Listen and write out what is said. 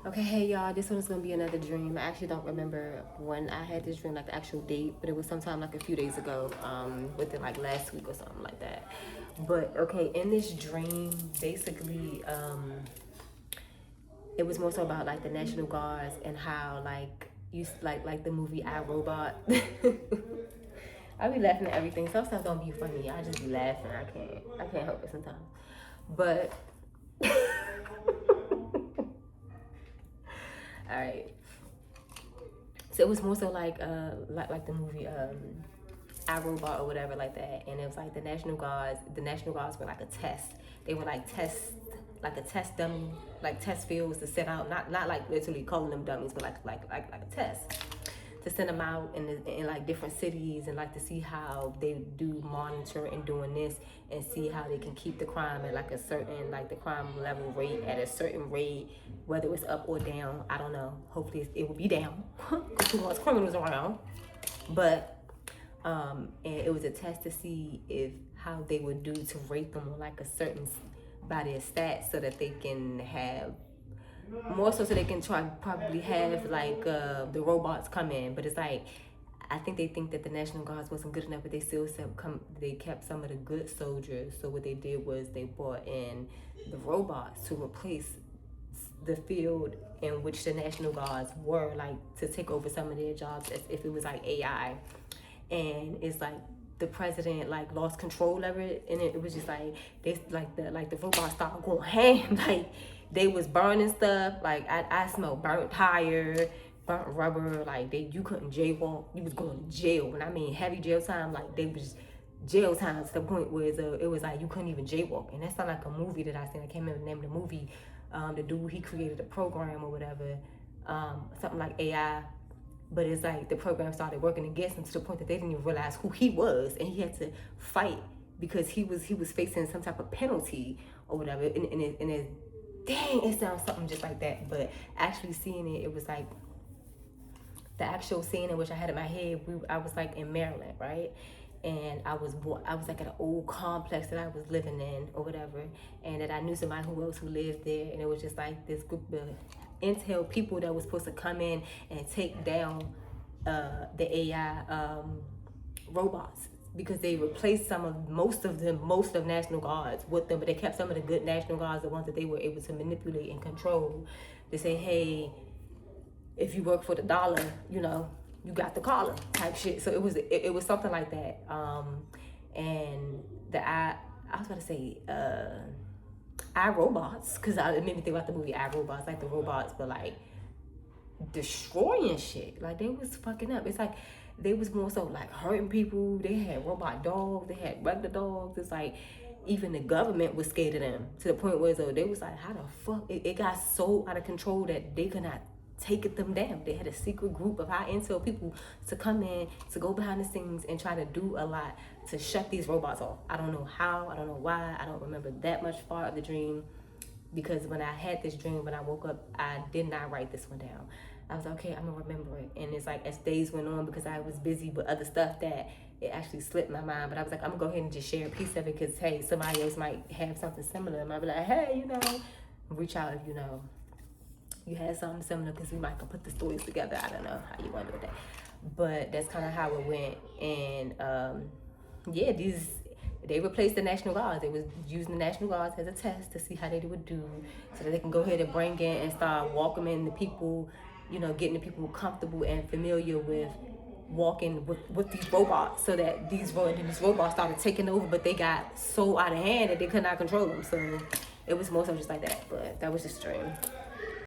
Okay, hey y'all, this one is gonna be another dream. I actually don't remember when I had this dream, like the actual date, but it was sometime like a few days ago, within like last week or something like that. But okay, in this dream, basically, it was more so about like the National Guards and how like the movie I Robot. I be laughing at everything. Some stuff don't be funny. I just be laughing. I can't help it sometimes. But all right. So it was more so like the movie I Robot or whatever like that, and it was like the National Guards. The National Guards were like a test. They were like a test dummy, like test fields to send out. Not like literally calling them dummies, but like a test to send them out in like different cities and like to see how they do monitor and doing this and see how they can keep the crime at like a certain like the crime level rate at a certain rate, whether it's up or down. I don't know. Hopefully it will be down because who wants criminals around? But and it was a test to see if how they would do to rate them on like a certain by their stats so that they can have more so they can try probably have like the robots come in. But it's like I think they think that the National Guards wasn't good enough, but they still they kept some of the good soldiers. So what they did was they brought in the robots to replace the field in which the National Guards were, like to take over some of their jobs as if it was like AI. And it's like the president like lost control of it, and it was just like they like the robots started going ham. Like they was burning stuff. Like I smelled burnt tire, burnt rubber. Like you couldn't jaywalk. You was going to jail, and I mean heavy jail time. Like they was jail time to the point where it was like you couldn't even jaywalk. And that's not like a movie that I seen. I can't remember the name of the movie. The dude, he created a program or whatever, something like AI. But it's like the program started working against him to the point that they didn't even realize who he was, and he had to fight because he was facing some type of penalty or whatever. And it dang, it sounds something just like that. But actually seeing it, it was like the actual scene in which I had in my head. I was like in Maryland, right? And I was like at an old complex that I was living in or whatever, and that I knew somebody who lived there, and it was just like this group of intel people that was supposed to come in and take down the AI robots, because they replaced most of National Guards with them, but they kept some of the good National Guards, the ones that they were able to manipulate and control, to say, hey, if you work for the dollar, you got the collar type shit. So it was something like that. And I was about to say iRobots, because it made me think about the movie iRobots, like the robots, but like destroying shit. Like they was fucking up. It's like they was more so like hurting people. They had robot dogs. They had regular dogs. It's like even the government was scared of them to the point where they was like, how the fuck? It got so out of control that they could not take them down. They had a secret group of high intel people to come in, to go behind the scenes and try to do a lot to shut these robots off. I don't know how, I don't know why, I don't remember that much part of the dream, because when I had this dream, when I woke up, I did not write this one down. I was like, okay, I'm gonna remember it. And it's like as days went on, because I was busy with other stuff, that it actually slipped my mind. But I was like, I'm gonna go ahead and just share a piece of it, because hey, somebody else might have something similar. And I'll be like, hey, reach out if you had something similar, because we might can put the stories together. I don't know how you want to do that, but that's kind of how it went. And yeah, they replaced the National Guards. They was using the National Guards as a test to see how they would do, so that they can go ahead and bring in and start welcoming the people, getting the people comfortable and familiar with walking with these robots, so that these robots started taking over, but they got so out of hand that they could not control them. So it was more so just like that. But that was just strange.